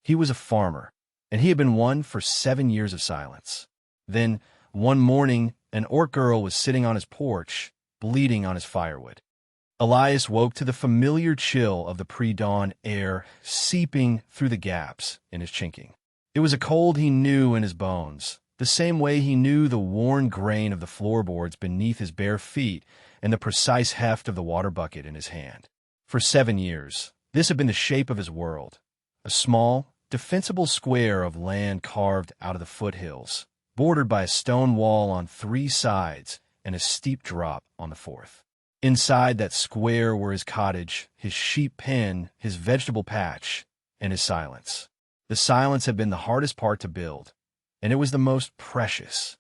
He was a farmer, and he had been one for 7 years of silence. Then, one morning, an orc girl was sitting on his porch, bleeding on his firewood. Elias woke to the familiar chill of the pre-dawn air seeping through the gaps in his chinking. It was a cold he knew in his bones, the same way he knew the worn grain of the floorboards beneath his bare feet and the precise heft of the water bucket in his hand. For 7 years, this had been the shape of his world, a small, defensible square of land carved out of the foothills, bordered by a stone wall on 3 sides and a steep drop on the 4th. Inside that square were his cottage, his sheep pen, his vegetable patch, and his silence. The silence had been the hardest part to build, and it was the most precious.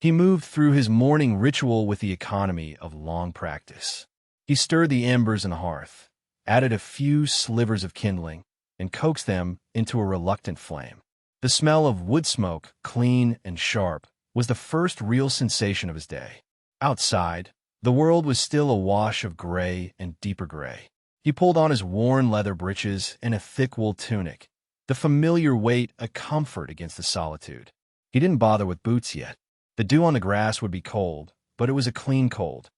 He moved through his morning ritual with the economy of long practice. He stirred the embers in the hearth, added a few slivers of kindling, and coaxed them into a reluctant flame. The smell of wood smoke, clean and sharp, was the first real sensation of his day. Outside, the world was still awash of gray and deeper gray. He pulled on his worn leather breeches and a thick wool tunic, the familiar weight a comfort against the solitude. He didn't bother with boots yet. The dew on the grass would be cold, but it was a clean cold.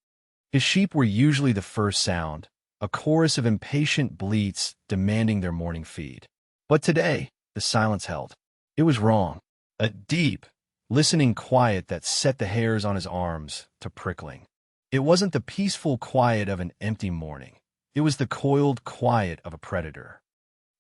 His sheep were usually the first sound, a chorus of impatient bleats demanding their morning feed. But today, the silence held. It was wrong. A deep, listening quiet that set the hairs on his arms to prickling. It wasn't the peaceful quiet of an empty morning. It was the coiled quiet of a predator.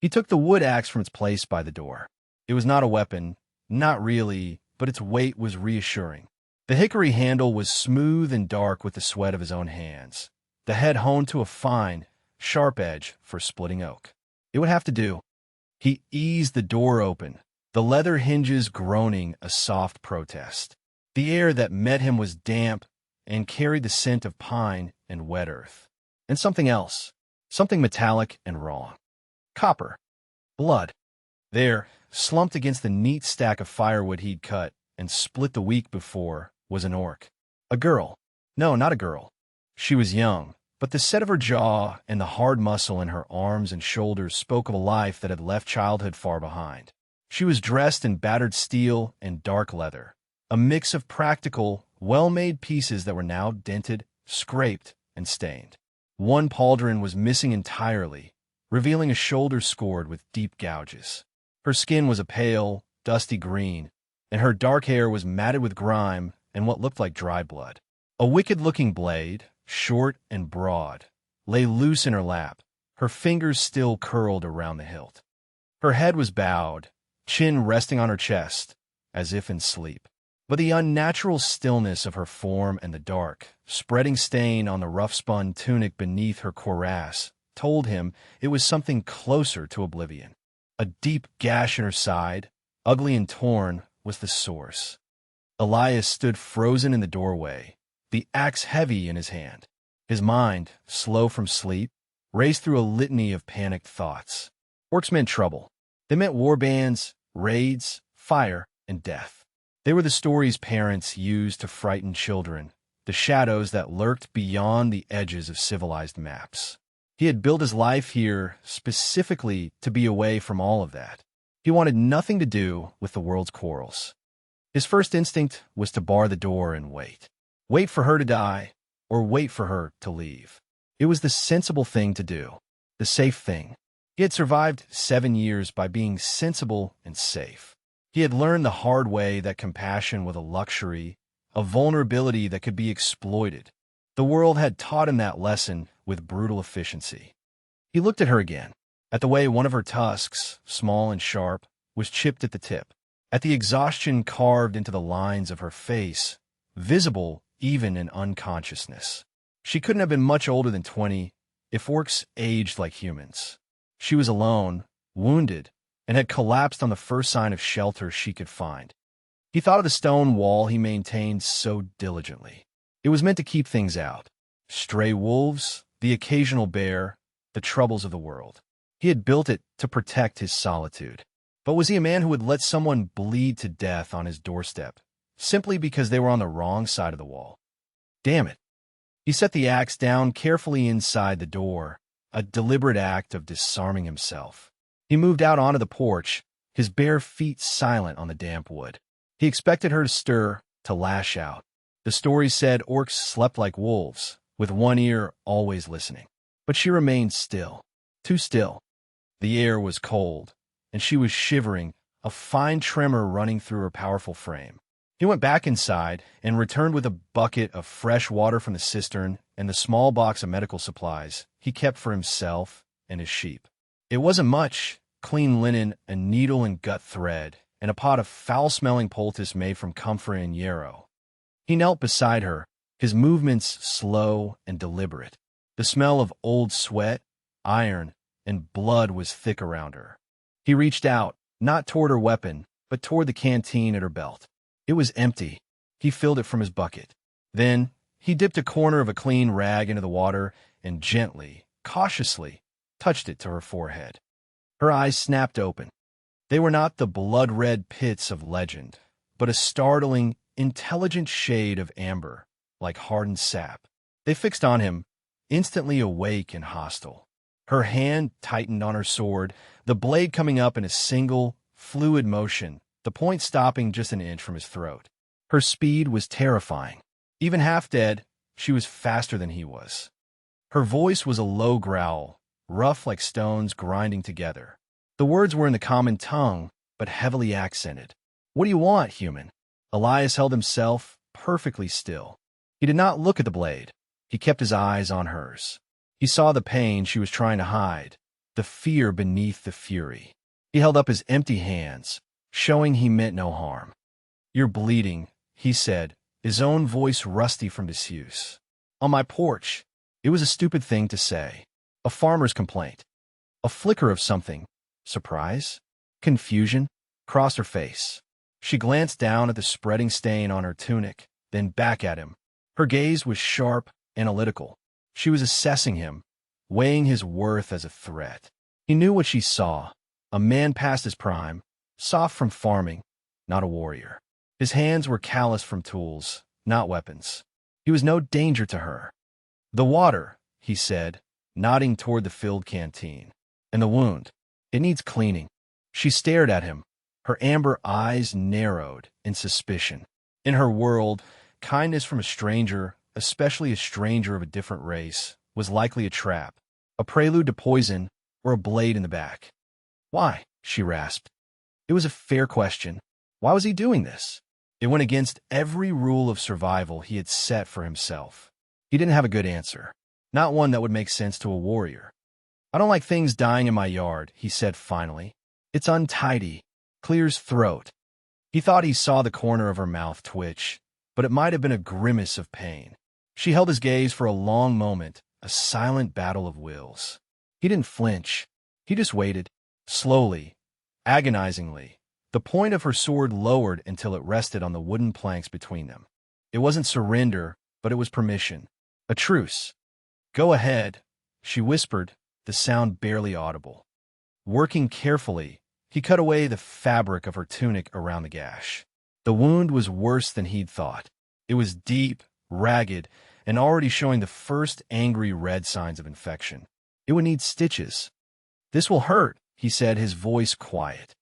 He took the wood axe from its place by the door. It was not a weapon, not really, but its weight was reassuring. The hickory handle was smooth and dark with the sweat of his own hands, the head honed to a fine, sharp edge for splitting oak. It would have to do. He eased the door open, the leather hinges groaning a soft protest. The air that met him was damp and carried the scent of pine and wet earth. And something else, something metallic and raw. Copper. Blood. There, slumped against the neat stack of firewood he'd cut and split the week before, was an orc. A girl. No, not a girl. She was young, but the set of her jaw and the hard muscle in her arms and shoulders spoke of a life that had left childhood far behind. She was dressed in battered steel and dark leather, a mix of practical, well-made pieces that were now dented, scraped, and stained. One pauldron was missing entirely, revealing a shoulder scored with deep gouges. Her skin was a pale, dusty green, and her dark hair was matted with grime and what looked like dried blood. A wicked-looking blade, short and broad, lay loose in her lap, her fingers still curled around the hilt. Her head was bowed, chin resting on her chest, as if in sleep. But the unnatural stillness of her form and the dark, spreading stain on the rough-spun tunic beneath her cuirass told him it was something closer to oblivion. A deep gash in her side, ugly and torn, was the source. Elias stood frozen in the doorway, the axe heavy in his hand. His mind, slow from sleep, raced through a litany of panicked thoughts. Orcs meant trouble. They meant warbands, raids, fire, and death. They were the stories parents used to frighten children, the shadows that lurked beyond the edges of civilized maps. He had built his life here specifically to be away from all of that. He wanted nothing to do with the world's quarrels. His first instinct was to bar the door and wait. Wait for her to die, or wait for her to leave. It was the sensible thing to do, the safe thing. He had survived 7 years by being sensible and safe. He had learned the hard way that compassion was a luxury, a vulnerability that could be exploited. The world had taught him that lesson with brutal efficiency. He looked at her again, at the way one of her tusks, small and sharp, was chipped at the tip, at the exhaustion carved into the lines of her face, visible even in unconsciousness. She couldn't have been much older than 20 if orcs aged like humans. She was alone, wounded, and had collapsed on the first sign of shelter she could find. He thought of the stone wall he maintained so diligently. It was meant to keep things out. Stray wolves, the occasional bear, the troubles of the world. He had built it to protect his solitude. But was he a man who would let someone bleed to death on his doorstep, simply because they were on the wrong side of the wall? Damn it. He set the axe down carefully inside the door, a deliberate act of disarming himself. He moved out onto the porch, his bare feet silent on the damp wood. He expected her to stir, to lash out. The stories said orcs slept like wolves, with one ear always listening. But she remained still, too still. The air was cold, and she was shivering, a fine tremor running through her powerful frame. He went back inside and returned with a bucket of fresh water from the cistern and the small box of medical supplies he kept for himself and his sheep. It wasn't much: clean linen, a needle and gut thread, and a pot of foul-smelling poultice made from comfrey and yarrow. He knelt beside her, his movements slow and deliberate. The smell of old sweat, iron, and blood was thick around her. He reached out, not toward her weapon, but toward the canteen at her belt. It was empty. He filled it from his bucket. Then, he dipped a corner of a clean rag into the water and gently, cautiously, touched it to her forehead. Her eyes snapped open. They were not the blood-red pits of legend, but a startling, intelligent shade of amber, like hardened sap. They fixed on him, instantly awake and hostile. Her hand tightened on her sword, the blade coming up in a single, fluid motion, the point stopping just an inch from his throat. Her speed was terrifying. Even half dead, she was faster than he was. Her voice was a low growl, rough like stones grinding together. The words were in the common tongue, but heavily accented. "What do you want, human?" Elias held himself perfectly still. He did not look at the blade. He kept his eyes on hers. He saw the pain she was trying to hide, the fear beneath the fury. He held up his empty hands, showing he meant no harm. "You're bleeding," he said, his own voice rusty from disuse. "On my porch." It was a stupid thing to say. A farmer's complaint. A flicker of something, surprise, confusion, crossed her face. She glanced down at the spreading stain on her tunic, then back at him. Her gaze was sharp, analytical. She was assessing him, weighing his worth as a threat. He knew what she saw: a man past his prime, soft from farming, not a warrior. His hands were calloused from tools, not weapons. He was no danger to her. "The water," he said, nodding toward the filled canteen. "And the wound. It needs cleaning." She stared at him, her amber eyes narrowed in suspicion. In her world, kindness from a stranger, especially a stranger of a different race, was likely a trap, a prelude to poison, or a blade in the back. "Why?" she rasped. It was a fair question. Why was he doing this? It went against every rule of survival he had set for himself. He didn't have a good answer, not one that would make sense to a warrior. "I don't like things dying in my yard," he said finally. "It's untidy." Clear's throat. He thought he saw the corner of her mouth twitch, but it might have been a grimace of pain. She held his gaze for a long moment, a silent battle of wills. He didn't flinch. He just waited, slowly, agonizingly. The point of her sword lowered until it rested on the wooden planks between them. It wasn't surrender, but it was permission. A truce. "Go ahead," she whispered, the sound barely audible. Working carefully, he cut away the fabric of her tunic around the gash. The wound was worse than he'd thought. It was deep, ragged, and already showing the first angry red signs of infection. It would need stitches. "This will hurt," he said, his voice quiet.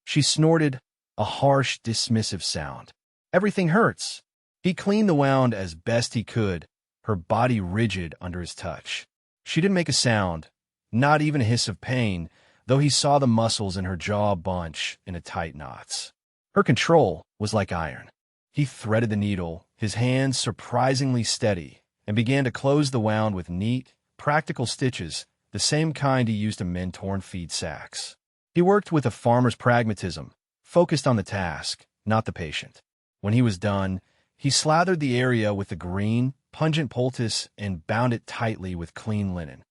She snorted, a harsh, dismissive sound. "Everything hurts." He cleaned the wound as best he could, her body rigid under his touch. She didn't make a sound, not even a hiss of pain, though he saw the muscles in her jaw bunch into tight knots. Her control was like iron. He threaded the needle, his hands surprisingly steady, and began to close the wound with neat, practical stitches, the same kind he used to mend torn feed sacks. He worked with a farmer's pragmatism, focused on the task, not the patient. When he was done, he slathered the area with the green, pungent poultice and bound it tightly with clean linen.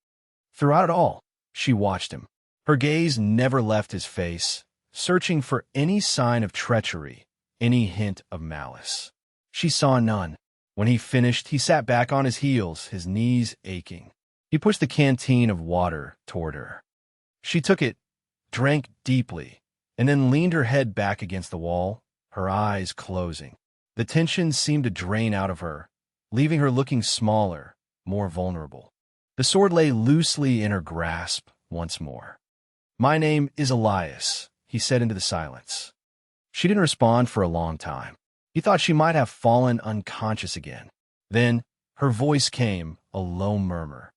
Throughout it all, she watched him. Her gaze never left his face, searching for any sign of treachery, any hint of malice. She saw none. When he finished, he sat back on his heels, his knees aching. He pushed the canteen of water toward her. She took it, drank deeply, and then leaned her head back against the wall, her eyes closing. The tension seemed to drain out of her, leaving her looking smaller, more vulnerable. The sword lay loosely in her grasp once more. "My name is Elias," he said into the silence. She didn't respond for a long time. He thought she might have fallen unconscious again. Then her voice came, a low murmur.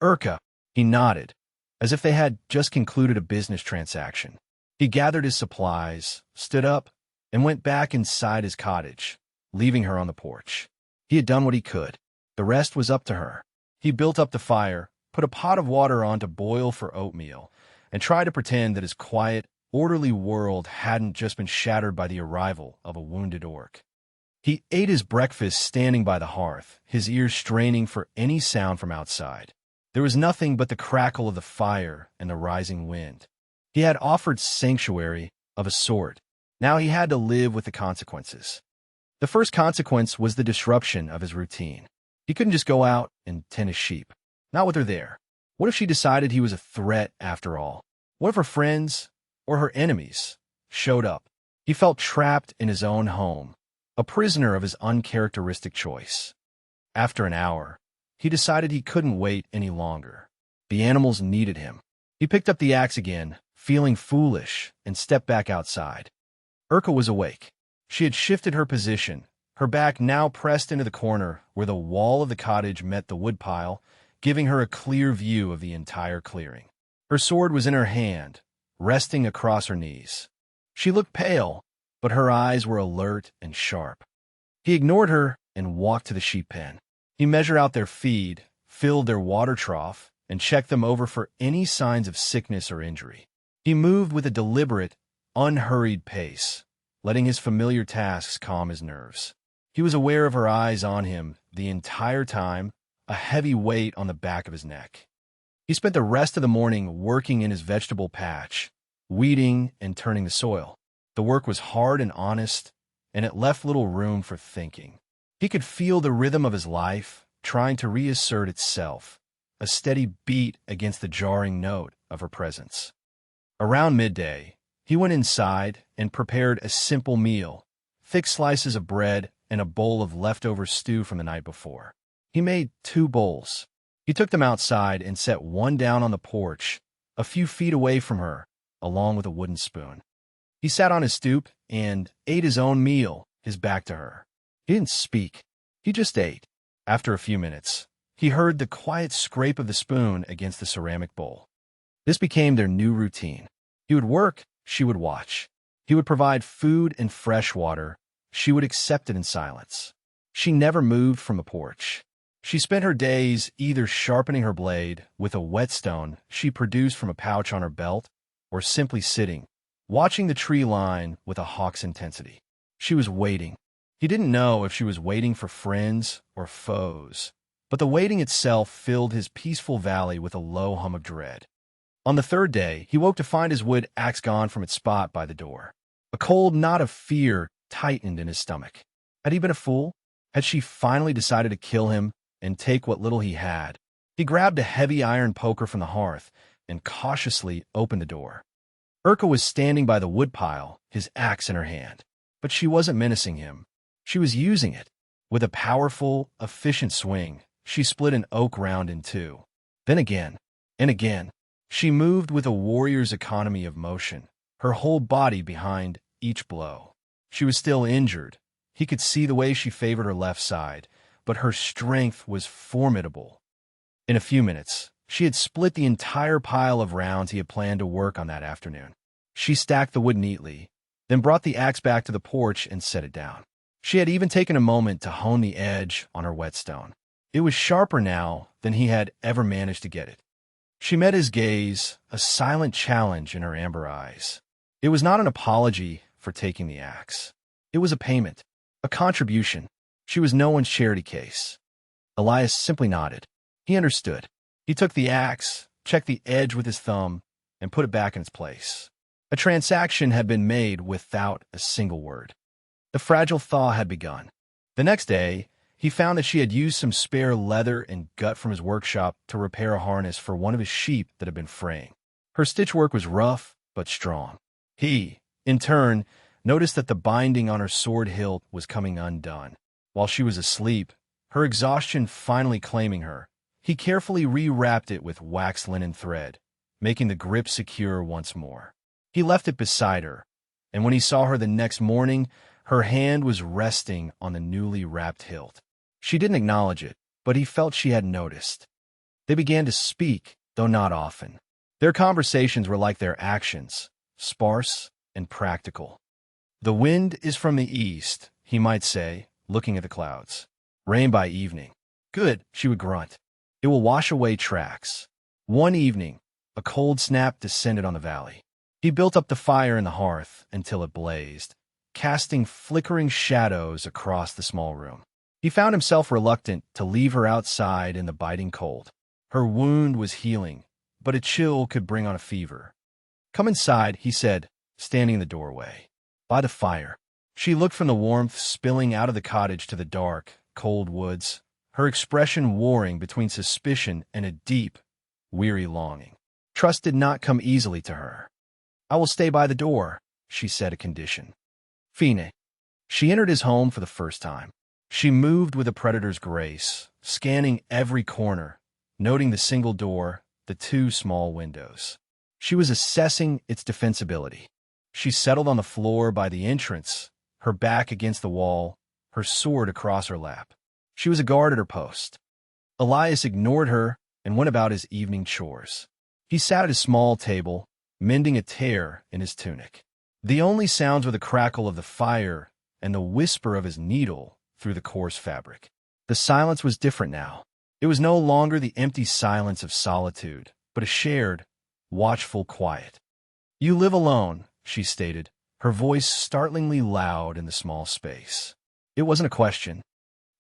"Urka." He nodded, as if they had just concluded a business transaction. He gathered his supplies, stood up, and went back inside his cottage, leaving her on the porch. He had done what he could. The rest was up to her. He built up the fire, put a pot of water on to boil for oatmeal, and tried to pretend that his quiet, orderly world hadn't just been shattered by the arrival of a wounded orc. He ate his breakfast standing by the hearth, his ears straining for any sound from outside. There was nothing but the crackle of the fire and the rising wind. He had offered sanctuary of a sort. Now he had to live with the consequences. The first consequence was the disruption of his routine. He couldn't just go out and tend his sheep. Not with her there. What if she decided he was a threat after all? What if her friends, or her enemies, showed up? He felt trapped in his own home, a prisoner of his uncharacteristic choice. After an hour, he decided he couldn't wait any longer. The animals needed him. He picked up the axe again, feeling foolish, and stepped back outside. Urka was awake. She had shifted her position, her back now pressed into the corner where the wall of the cottage met the woodpile, giving her a clear view of the entire clearing. Her sword was in her hand, resting across her knees. She looked pale, but her eyes were alert and sharp. He ignored her and walked to the sheep pen. He measured out their feed, filled their water trough, and checked them over for any signs of sickness or injury. He moved with a deliberate, unhurried pace, letting his familiar tasks calm his nerves. He was aware of her eyes on him the entire time, a heavy weight on the back of his neck. He spent the rest of the morning working in his vegetable patch, weeding and turning the soil. The work was hard and honest, and it left little room for thinking. He could feel the rhythm of his life trying to reassert itself, a steady beat against the jarring note of her presence. Around midday, he went inside and prepared a simple meal, thick slices of bread and a bowl of leftover stew from the night before. He made 2 bowls. He took them outside and set one down on the porch, a few feet away from her, along with a wooden spoon. He sat on his stoop and ate his own meal, his back to her. He didn't speak. He just ate. After a few minutes, he heard the quiet scrape of the spoon against the ceramic bowl. This became their new routine. He would work, she would watch. He would provide food and fresh water. She would accept it in silence. She never moved from the porch. She spent her days either sharpening her blade with a whetstone she produced from a pouch on her belt, or simply sitting, watching the tree line with a hawk's intensity. She was waiting. He didn't know if she was waiting for friends or foes, but the waiting itself filled his peaceful valley with a low hum of dread. On the 3rd day, he woke to find his wood axe gone from its spot by the door. A cold knot of fear tightened in his stomach. Had he been a fool? Had she finally decided to kill him and take what little he had? He grabbed a heavy iron poker from the hearth and cautiously opened the door. Urka was standing by the woodpile, his axe in her hand. But she wasn't menacing him. She was using it. With a powerful, efficient swing, she split an oak round in 2. Then again, and again. She moved with a warrior's economy of motion, her whole body behind each blow. She was still injured. He could see the way she favored her left side, but her strength was formidable. In a few minutes, she had split the entire pile of rounds he had planned to work on that afternoon. She stacked the wood neatly, then brought the axe back to the porch and set it down. She had even taken a moment to hone the edge on her whetstone. It was sharper now than he had ever managed to get it. She met his gaze, a silent challenge in her amber eyes. It was not an apology for taking the axe. It was a payment, a contribution. She was no one's charity case. Elias simply nodded. He understood. He took the axe, checked the edge with his thumb, and put it back in its place. A transaction had been made without a single word. The fragile thaw had begun. The next day, he found that she had used some spare leather and gut from his workshop to repair a harness for one of his sheep that had been fraying. Her stitch work was rough but strong. He, in turn, noticed that the binding on her sword hilt was coming undone. While she was asleep, her exhaustion finally claiming her, he carefully rewrapped it with waxed linen thread, making the grip secure once more. He left it beside her, and when he saw her the next morning, her hand was resting on the newly wrapped hilt. She didn't acknowledge it, but he felt she had noticed. They began to speak, though not often. Their conversations were like their actions, sparse and practical. "The wind is from the east," he might say, looking at the clouds. "Rain by evening." "Good," she would grunt. "It will wash away tracks." One evening, a cold snap descended on the valley. He built up the fire in the hearth until it blazed, casting flickering shadows across the small room. He found himself reluctant to leave her outside in the biting cold. Her wound was healing, but a chill could bring on a fever. "Come inside," he said, standing in the doorway. By the fire. She looked from the warmth spilling out of the cottage to the dark, cold woods, her expression warring between suspicion and a deep, weary longing. Trust did not come easily to her. "I will stay by the door," she said a condition. Fine. She entered his home for the first time. She moved with a predator's grace, scanning every corner, noting the single door, the two small windows. She was assessing its defensibility. She settled on the floor by the entrance, her back against the wall, her sword across her lap. She was a guard at her post. Elias ignored her and went about his evening chores. He sat at his small table, mending a tear in his tunic. The only sounds were the crackle of the fire and the whisper of his needle through the coarse fabric. The silence was different now. It was no longer the empty silence of solitude, but a shared, watchful quiet. "You live alone," she stated, her voice startlingly loud in the small space. It wasn't a question.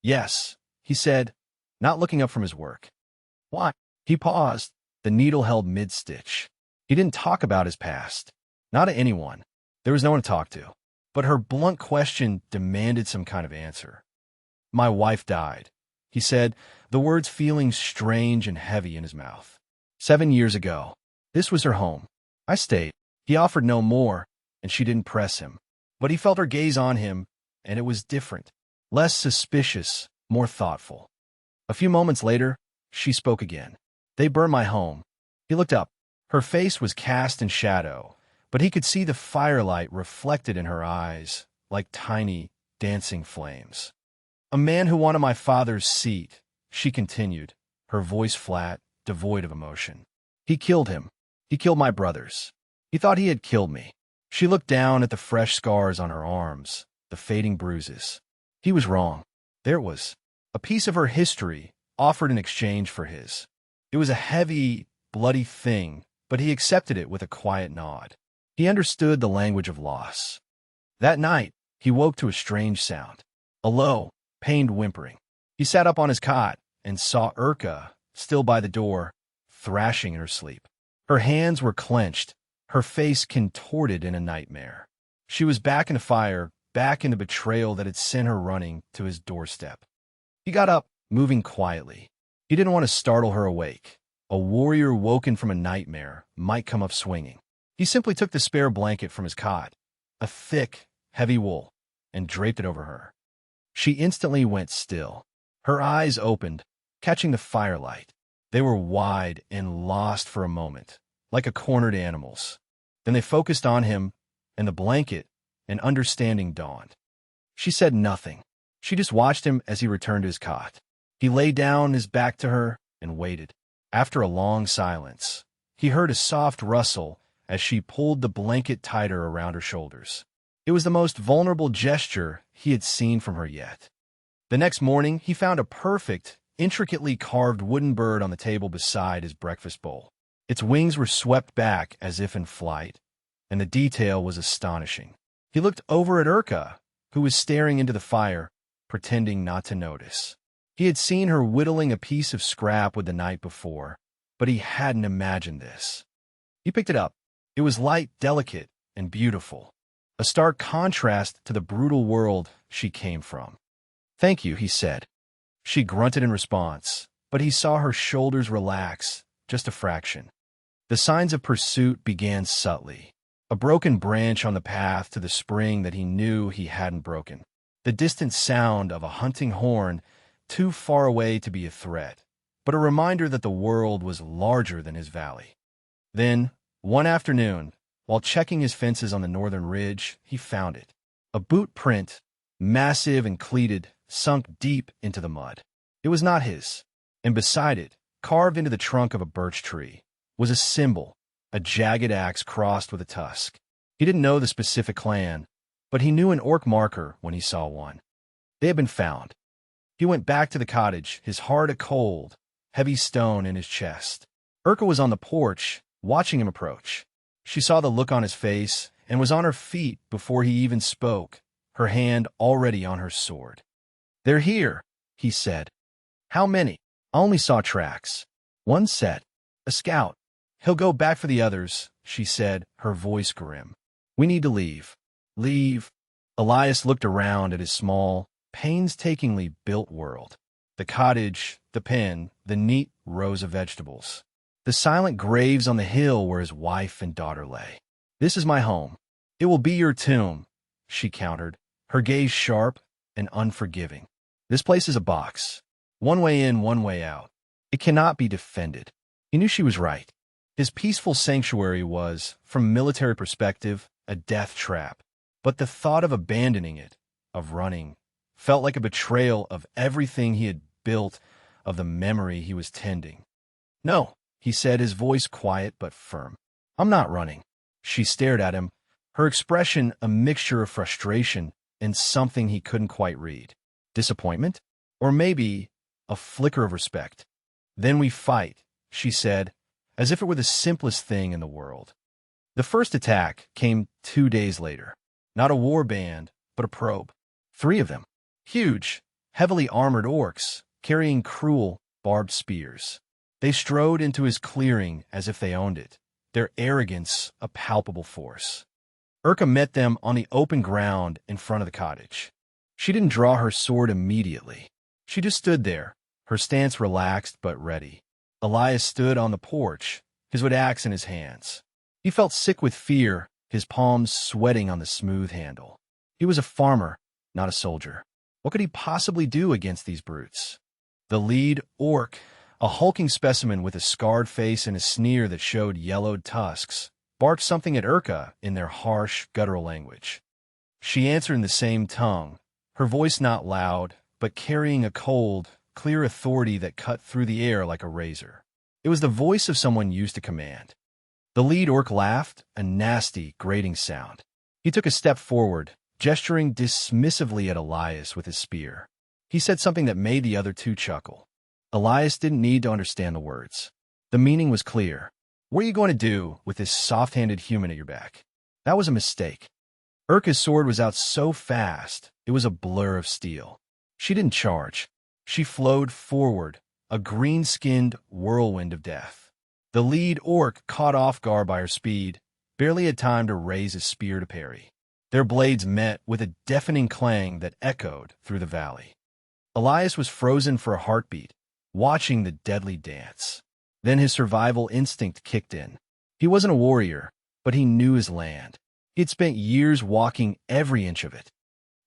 "Yes," he said, not looking up from his work. "Why?" He paused, the needle held mid-stitch. He didn't talk about his past. Not to anyone. There was no one to talk to. But her blunt question demanded some kind of answer. "My wife died," he said, the words feeling strange and heavy in his mouth. 7 years ago. This was her home. I stayed. He offered no more, and she didn't press him. But he felt her gaze on him, and it was different. Less suspicious, more thoughtful. A few moments later, she spoke again. "They burned my home." He looked up. Her face was cast in shadow, but he could see the firelight reflected in her eyes, like tiny, dancing flames. "A man who wanted my father's seat," she continued, her voice flat, devoid of emotion. "He killed him. He killed my brothers. He thought he had killed me." She looked down at the fresh scars on her arms, the fading bruises. He was wrong. There it was. A piece of her history offered in exchange for his. It was a heavy, bloody thing, but he accepted it with a quiet nod. He understood the language of loss. That night, he woke to a strange sound. A low, pained whimpering. He sat up on his cot and saw Urka, still by the door, thrashing in her sleep. Her hands were clenched, her face contorted in a nightmare. She was back in the fire, back in the betrayal that had sent her running to his doorstep. He got up, moving quietly. He didn't want to startle her awake. A warrior woken from a nightmare might come up swinging. He simply took the spare blanket from his cot, a thick, heavy wool, and draped it over her. She instantly went still. Her eyes opened, catching the firelight. They were wide and lost for a moment, like a cornered animal's. Then they focused on him, and the blanket, and understanding dawned. She said nothing. She just watched him as he returned to his cot. He lay down, his back to her, and waited. After a long silence, he heard a soft rustle as she pulled the blanket tighter around her shoulders. It was the most vulnerable gesture he had seen from her yet. The next morning, he found a perfect, intricately carved wooden bird on the table beside his breakfast bowl. Its wings were swept back as if in flight, and the detail was astonishing. He looked over at Urka, who was staring into the fire, pretending not to notice. He had seen her whittling a piece of scrap wood the night before, but he hadn't imagined this. He picked it up. It was light, delicate, and beautiful, a stark contrast to the brutal world she came from. "Thank you," he said. She grunted in response, but he saw her shoulders relax, just a fraction. The signs of pursuit began subtly. A broken branch on the path to the spring that he knew he hadn't broken. The distant sound of a hunting horn, too far away to be a threat, but a reminder that the world was larger than his valley. Then, one afternoon, while checking his fences on the northern ridge, he found it. A boot print, massive and cleated, sunk deep into the mud. It was not his. And beside it, carved into the trunk of a birch tree, was a symbol, a jagged axe crossed with a tusk. He didn't know the specific clan, but he knew an orc marker when he saw one. They had been found. He went back to the cottage, his heart a cold, heavy stone in his chest. Urka was on the porch, watching him approach. She saw the look on his face and was on her feet before he even spoke, her hand already on her sword. "They're here," he said. "How many?" "I only saw tracks." One said, "A scout. He'll go back for the others," she said, her voice grim. "We need to leave." "Leave?" Elias looked around at his small, painstakingly built world. The cottage, the pen, the neat rows of vegetables. The silent graves on the hill where his wife and daughter lay. "This is my home. It will be your tomb," she countered, her gaze sharp and unforgiving. "This place is a box. One way in, one way out. It cannot be defended." He knew she was right. His peaceful sanctuary was, from a military perspective, a death trap. But the thought of abandoning it, of running, felt like a betrayal of everything he had built, of the memory he was tending. "No," he said, his voice quiet but firm. "I'm not running." She stared at him, her expression a mixture of frustration and something he couldn't quite read. Disappointment? Or maybe a flicker of respect. "Then we fight," she said, as if it were the simplest thing in the world. The first attack came 2 days later. Not a war band, but a probe. 3 of them. Huge, heavily armored orcs, carrying cruel, barbed spears. They strode into his clearing as if they owned it, their arrogance a palpable force. Urka met them on the open ground in front of the cottage. She didn't draw her sword immediately. She just stood there, her stance relaxed but ready. Elias stood on the porch, his wood axe in his hands. He felt sick with fear, his palms sweating on the smooth handle. He was a farmer, not a soldier. What could he possibly do against these brutes? The lead orc, a hulking specimen with a scarred face and a sneer that showed yellowed tusks, barked something at Urka in their harsh, guttural language. She answered in the same tongue, her voice not loud, but carrying a cold, clear authority that cut through the air like a razor. It was the voice of someone used to command. The lead orc laughed, a nasty, grating sound. He took a step forward, gesturing dismissively at Elias with his spear. He said something that made the other two chuckle. Elias didn't need to understand the words. The meaning was clear. "What are you going to do with this soft-handed human at your back?" That was a mistake. Urka's sword was out so fast, it was a blur of steel. She didn't charge. She flowed forward, a green-skinned whirlwind of death. The lead orc, caught off guard by her speed, barely had time to raise his spear to parry. Their blades met with a deafening clang that echoed through the valley. Elias was frozen for a heartbeat, watching the deadly dance. Then his survival instinct kicked in. He wasn't a warrior, but he knew his land. He had spent years walking every inch of it.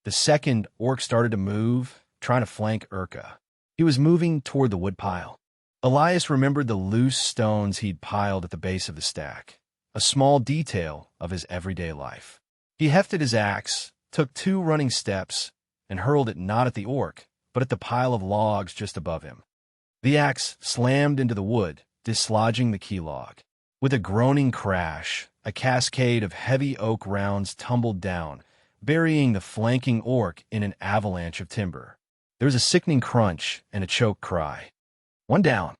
The second orc started to move, trying to flank Urka. He was moving toward the woodpile. Elias remembered the loose stones he'd piled at the base of the stack, a small detail of his everyday life. He hefted his axe, took 2 running steps, and hurled it not at the orc, but at the pile of logs just above him. The axe slammed into the wood, dislodging the key log. With a groaning crash, a cascade of heavy oak rounds tumbled down, burying the flanking orc in an avalanche of timber. There was a sickening crunch and a choked cry. "One down."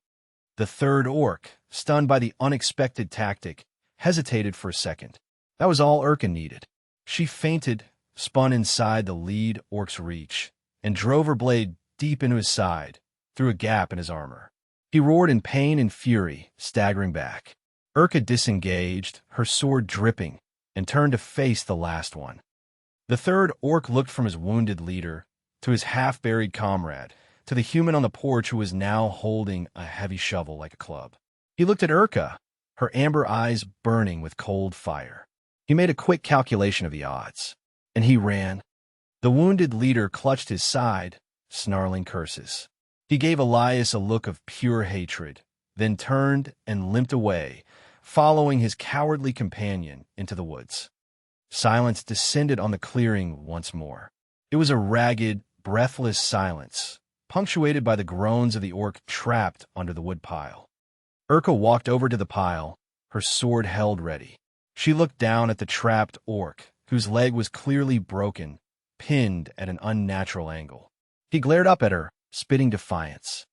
The third orc, stunned by the unexpected tactic, hesitated for a second. That was all Urka needed. She fainted, spun inside the lead orc's reach, and drove her blade deep into his side, through a gap in his armor. He roared in pain and fury, staggering back. Urka disengaged, her sword dripping, and turned to face the last one. The third orc looked from his wounded leader to his half-buried comrade, to the human on the porch who was now holding a heavy shovel like a club. He looked at Urka, her amber eyes burning with cold fire. He made a quick calculation of the odds, and he ran. The wounded leader clutched his side, snarling curses. He gave Elias a look of pure hatred, then turned and limped away, following his cowardly companion into the woods. Silence descended on the clearing once more. It was a ragged, breathless silence, punctuated by the groans of the orc trapped under the woodpile. Urka walked over to the pile, her sword held ready. She looked down at the trapped orc, whose leg was clearly broken, pinned at an unnatural angle. He glared up at her, spitting defiance.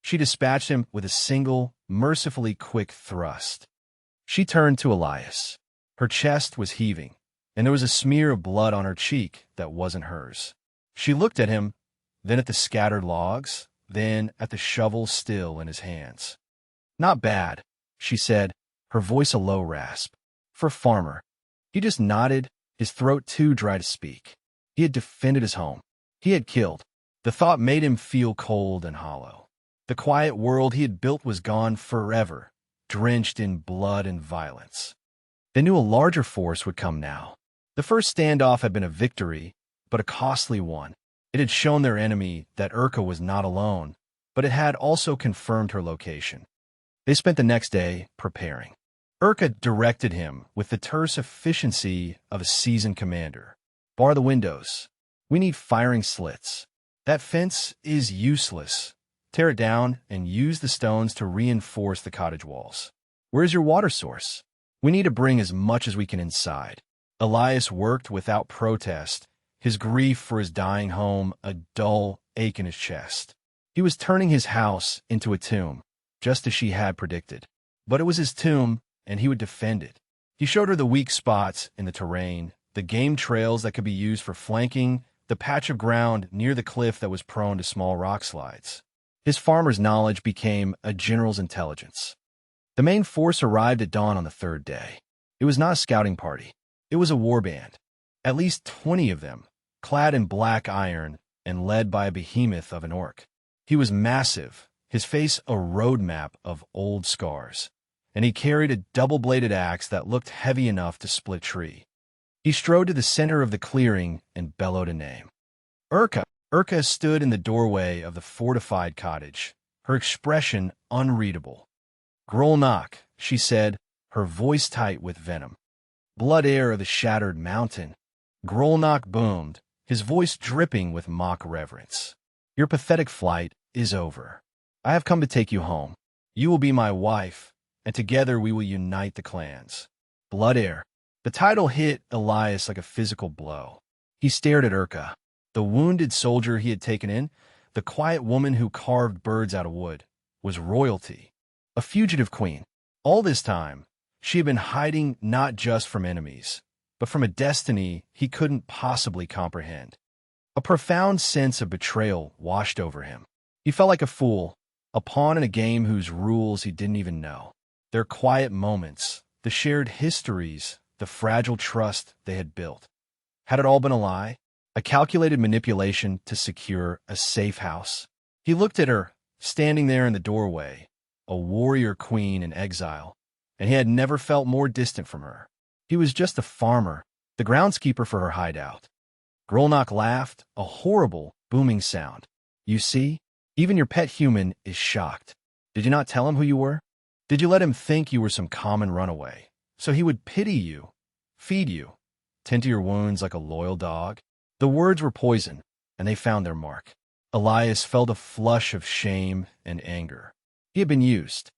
She dispatched him with a single, mercifully quick thrust. She turned to Elias. Her chest was heaving, and there was a smear of blood on her cheek that wasn't hers. She looked at him, then at the scattered logs, then at the shovel still in his hands. "Not bad," she said, her voice a low rasp. "For a farmer." He just nodded, his throat too dry to speak. He had defended his home. He had killed. The thought made him feel cold and hollow. The quiet world he had built was gone forever, drenched in blood and violence. They knew a larger force would come now. The first standoff had been a victory, but a costly one. It had shown their enemy that Urka was not alone, but it had also confirmed her location. They spent the next day preparing. Urka directed him with the terse efficiency of a seasoned commander. "Bar the windows. We need firing slits. That fence is useless. Tear it down and use the stones to reinforce the cottage walls. Where's your water source? We need to bring as much as we can inside." Elias worked without protest, his grief for his dying home a dull ache in his chest. He was turning his house into a tomb, just as she had predicted. But it was his tomb, and he would defend it. He showed her the weak spots in the terrain, the game trails that could be used for flanking, the patch of ground near the cliff that was prone to small rock slides. His farmer's knowledge became a general's intelligence. The main force arrived at dawn on the third day. It was not a scouting party. It was a war band. At least 20 of them, clad in black iron and led by a behemoth of an orc. He was massive, his face a road map of old scars, and he carried a double-bladed axe that looked heavy enough to split tree. He strode to the center of the clearing and bellowed a name. "Urka!" Urka stood in the doorway of the fortified cottage, her expression unreadable. "Grolnak," she said, her voice tight with venom. "Blood heir of the shattered mountain." Grolnak boomed, his voice dripping with mock reverence. "Your pathetic flight is over. I have come to take you home. You will be my wife, and together we will unite the clans." Blood heir. The title hit Elias like a physical blow. He stared at Urka, the wounded soldier he had taken in, the quiet woman who carved birds out of wood, was royalty. A fugitive queen. All this time, she had been hiding not just from enemies, but from a destiny he couldn't possibly comprehend. A profound sense of betrayal washed over him. He felt like a fool, a pawn in a game whose rules he didn't even know. Their quiet moments, the shared histories, the fragile trust they had built. Had it all been a lie? A calculated manipulation to secure a safe house? He looked at her, standing there in the doorway, a warrior queen in exile, and he had never felt more distant from her. He was just a farmer, the groundskeeper for her hideout. Grolnak laughed, a horrible, booming sound. "You see, even your pet human is shocked. Did you not tell him who you were? Did you let him think you were some common runaway, so he would pity you, feed you, tend to your wounds like a loyal dog?" The words were poison, and they found their mark. Elias felt a flush of shame and anger. He had been used.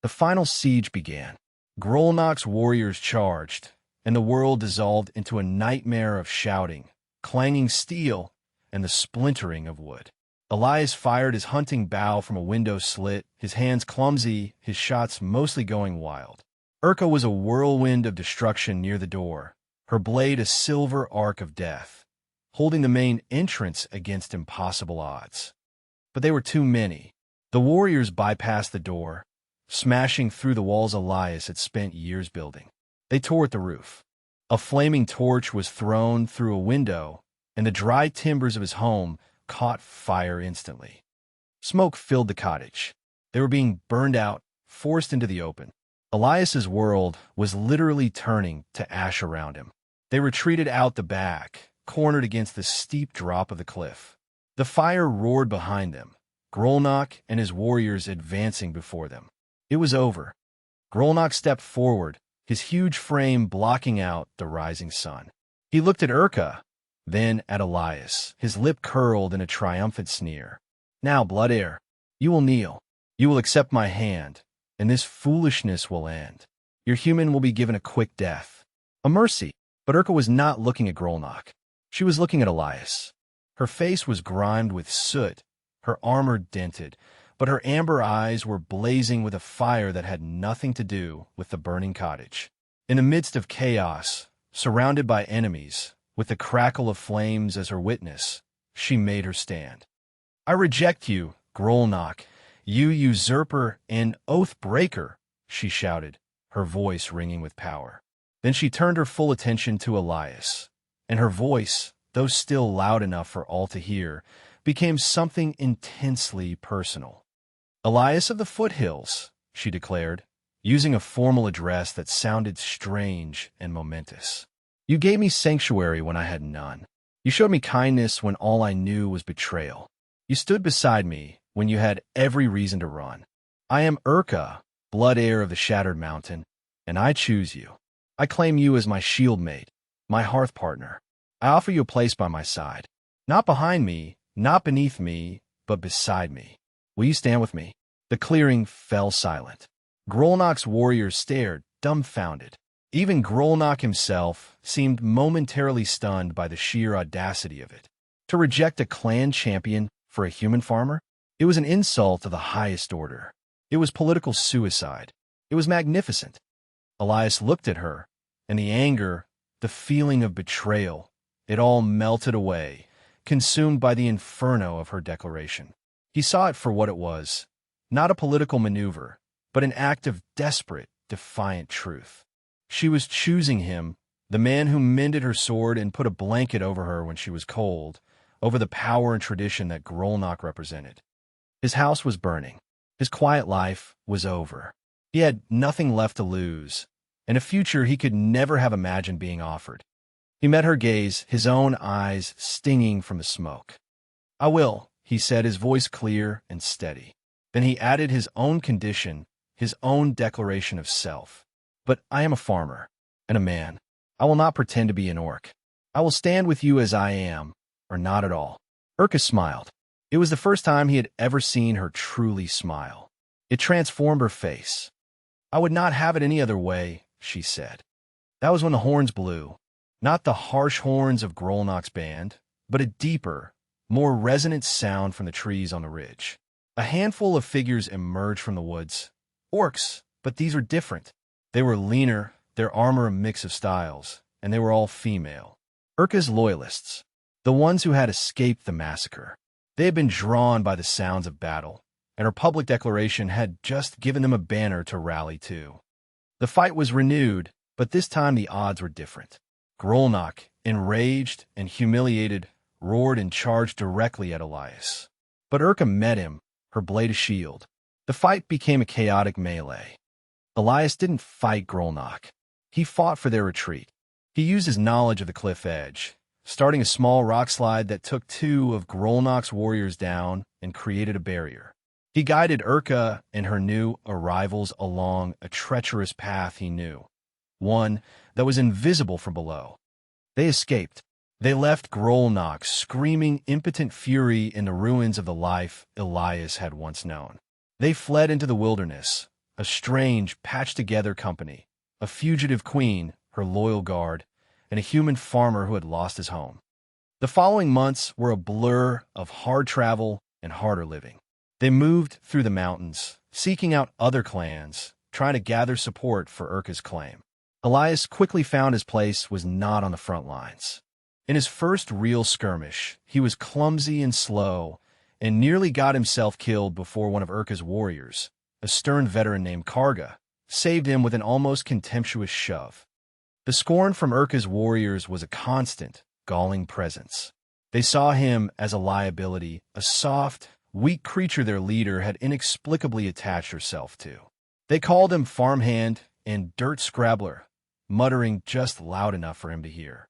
The final siege began. Grolnak's warriors charged, and the world dissolved into a nightmare of shouting, clanging steel, and the splintering of wood. Elias fired his hunting bow from a window slit, his hands clumsy, his shots mostly going wild. Urka was a whirlwind of destruction near the door, her blade a silver arc of death, holding the main entrance against impossible odds. But they were too many. The warriors bypassed the door, smashing through the walls Elias had spent years building. They tore at the roof. A flaming torch was thrown through a window, and the dry timbers of his home caught fire instantly. Smoke filled the cottage. They were being burned out, forced into the open. Elias's world was literally turning to ash around him. They retreated out the back, cornered against the steep drop of the cliff. The fire roared behind them, Grolnak and his warriors advancing before them. It was over. Grolnok stepped forward, his huge frame blocking out the rising sun. He looked at Urka, then at Elias, his lip curled in a triumphant sneer. Now, blood heir, you will kneel. You will accept my hand, and this foolishness will end. Your human will be given a quick death. A mercy. But Urka was not looking at Grolnok. She was looking at Elias. Her face was grimed with soot, her armor dented, but her amber eyes were blazing with a fire that had nothing to do with the burning cottage. In the midst of chaos, surrounded by enemies, with the crackle of flames as her witness, she made her stand. I reject you, Grolnok, you usurper and oath-breaker, she shouted, her voice ringing with power. Then she turned her full attention to Elias, and her voice, though still loud enough for all to hear, became something intensely personal. Elias of the foothills, she declared, using a formal address that sounded strange and momentous. You gave me sanctuary when I had none. You showed me kindness when all I knew was betrayal. You stood beside me when you had every reason to run. I am Urka, blood heir of the Shattered Mountain, and I choose you. I claim you as my shield mate, my hearth partner. I offer you a place by my side. Not behind me, not beneath me, but beside me. Will you stand with me? The clearing fell silent. Grolnok's warriors stared, dumbfounded. Even Grolnok himself seemed momentarily stunned by the sheer audacity of it. To reject a clan champion for a human farmer? It was an insult of the highest order. It was political suicide. It was magnificent. Elias looked at her, and the anger, the feeling of betrayal, it all melted away, consumed by the inferno of her declaration. He saw it for what it was, not a political maneuver, but an act of desperate, defiant truth. She was choosing him, the man who mended her sword and put a blanket over her when she was cold, over the power and tradition that Grolnok represented. His house was burning. His quiet life was over. He had nothing left to lose, and a future he could never have imagined being offered. He met her gaze, his own eyes stinging from the smoke. I will, he said, his voice clear and steady. Then he added his own condition, his own declaration of self. But I am a farmer and a man. I will not pretend to be an orc. I will stand with you as I am, or not at all. Urka smiled. It was the first time he had ever seen her truly smile. It transformed her face. I would not have it any other way, she said. That was when the horns blew. Not the harsh horns of Grolnok's band, but a deeper, more resonant sound from the trees on the ridge. A handful of figures emerged from the woods. Orcs, but these were different. They were leaner, their armor a mix of styles, and they were all female. Urka's loyalists, the ones who had escaped the massacre. They had been drawn by the sounds of battle, and her public declaration had just given them a banner to rally to. The fight was renewed, but this time the odds were different. Grolnok, enraged and humiliated, roared and charged directly at Elias. But Urka met him, her blade a shield. The fight became a chaotic melee. Elias didn't fight Grolnok. He fought for their retreat. He used his knowledge of the cliff edge, starting a small rock slide that took two of Grolnok's warriors down and created a barrier. He guided Urka and her new arrivals along a treacherous path he knew, one that was invisible from below. They escaped. They left Grolnok screaming impotent fury in the ruins of the life Elias had once known. They fled into the wilderness, a strange, patched-together company, a fugitive queen, her loyal guard, and a human farmer who had lost his home. The following months were a blur of hard travel and harder living. They moved through the mountains, seeking out other clans, trying to gather support for Urka's claim. Elias quickly found his place was not on the front lines. In his first real skirmish, he was clumsy and slow, and nearly got himself killed before one of Urka's warriors, a stern veteran named Karga, saved him with an almost contemptuous shove. The scorn from Urka's warriors was a constant, galling presence. They saw him as a liability, a soft, weak creature their leader had inexplicably attached herself to. They called him farmhand and dirt scrabbler, muttering just loud enough for him to hear.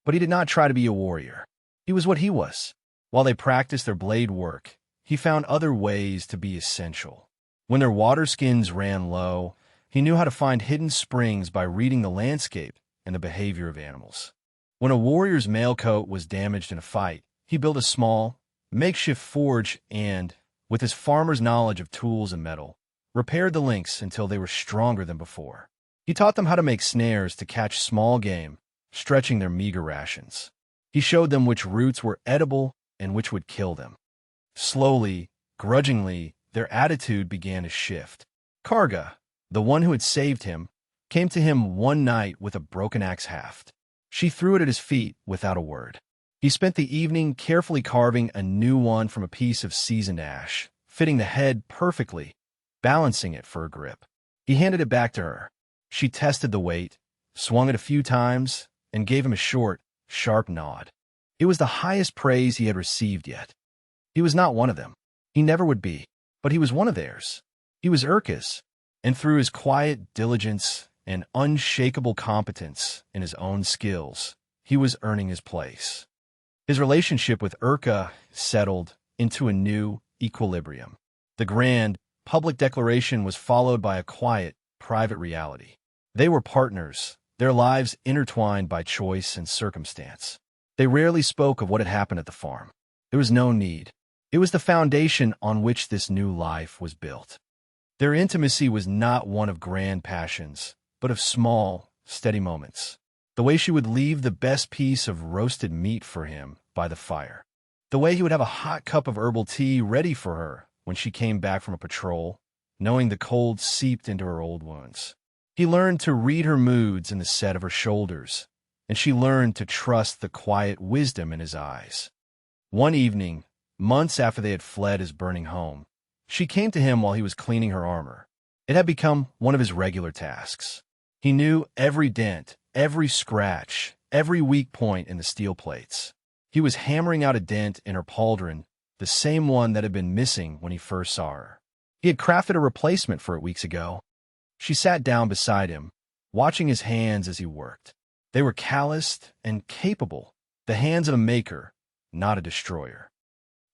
But he did not try to be a warrior. He was what he was. While they practiced their blade work, he found other ways to be essential. When their water skins ran low, He knew how to find hidden springs by reading the landscape and the behavior of animals. When a warrior's mailcoat was damaged in a fight, he built a small, makeshift forge and, with his farmer's knowledge of tools and metal, repaired the links until they were stronger than before. He taught them how to make snares to catch small game, stretching their meager rations. He showed them which roots were edible and which would kill them. Slowly, grudgingly, their attitude began to shift. Karga, the one who had saved him, came to him one night with a broken axe haft. She threw it at his feet without a word. He spent the evening carefully carving a new one from a piece of seasoned ash, fitting the head perfectly, balancing it for a grip. He handed it back to her. She tested the weight, swung it a few times, and gave him a short, sharp nod. It was the highest praise he had received yet. He was not one of them. He never would be, but he was one of theirs. He was Urka's, and through his quiet diligence and unshakable competence in his own skills, he was earning his place. His relationship with Urka settled into a new equilibrium. The grand, public declaration was followed by a quiet, private reality. They were partners, their lives intertwined by choice and circumstance. They rarely spoke of what had happened at the farm. There was no need. It was the foundation on which this new life was built. Their intimacy was not one of grand passions, but of small, steady moments. The way she would leave the best piece of roasted meat for him by the fire. The way he would have a hot cup of herbal tea ready for her when she came back from a patrol, knowing the cold seeped into her old wounds. He learned to read her moods in the set of her shoulders, and she learned to trust the quiet wisdom in his eyes. One evening, months after they had fled his burning home, she came to him while he was cleaning her armor. It had become one of his regular tasks. He knew every dent, every scratch, every weak point in the steel plates. He was hammering out a dent in her pauldron, the same one that had been missing when he first saw her. He had crafted a replacement for it weeks ago. She sat down beside him, watching his hands as he worked. They were calloused and capable, the hands of a maker, not a destroyer.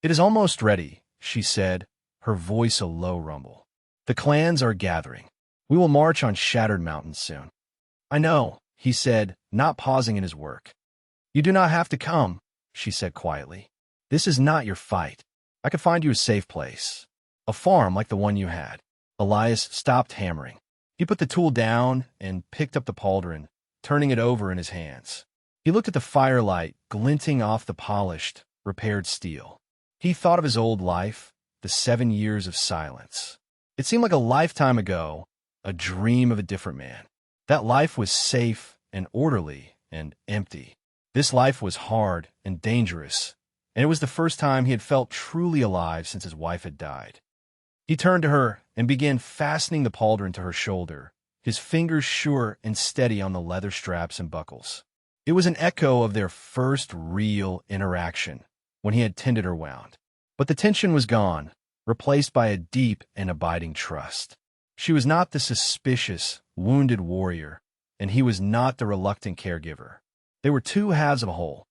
"It is almost ready," she said, her voice a low rumble. "The clans are gathering. We will march on Shattered Mountains soon." "I know," he said, not pausing in his work. "You do not have to come," she said quietly. "This is not your fight. I could find you a safe place. A farm like the one you had." Elias stopped hammering. He put the tool down and picked up the pauldron, turning it over in his hands. He looked at the firelight glinting off the polished, repaired steel. He thought of his old life, the 7 years of silence. It seemed like a lifetime ago, a dream of a different man. That life was safe and orderly and empty. This life was hard and dangerous, and it was the first time he had felt truly alive since his wife had died. He turned to her and began fastening the pauldron to her shoulder, his fingers sure and steady on the leather straps and buckles. It was an echo of their first real interaction when he had tended her wound. But the tension was gone, replaced by a deep and abiding trust. She was not the suspicious, wounded warrior, and he was not the reluctant caregiver. They were two halves of a whole.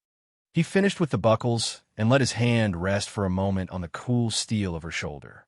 He finished with the buckles and let his hand rest for a moment on the cool steel of her shoulder.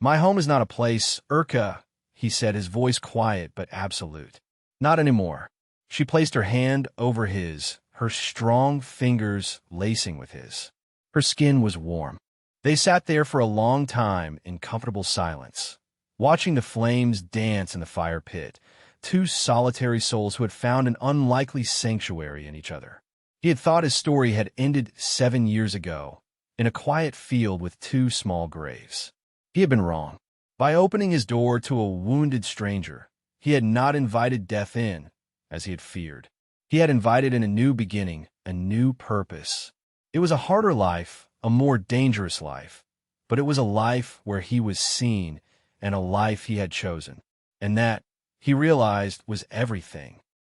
"My home is not a place, Urka," he said, his voice quiet but absolute. "Not anymore." She placed her hand over his, her strong fingers lacing with his. Her skin was warm. They sat there for a long time in comfortable silence, watching the flames dance in the fire pit, two solitary souls who had found an unlikely sanctuary in each other. He had thought his story had ended 7 years ago, in a quiet field with 2 small graves. He had been wrong. By opening his door to a wounded stranger, he had not invited death in, as he had feared. He had invited in a new beginning, a new purpose. It was a harder life, a more dangerous life, but it was a life where he was seen and a life he had chosen. And that, he realized, was everything.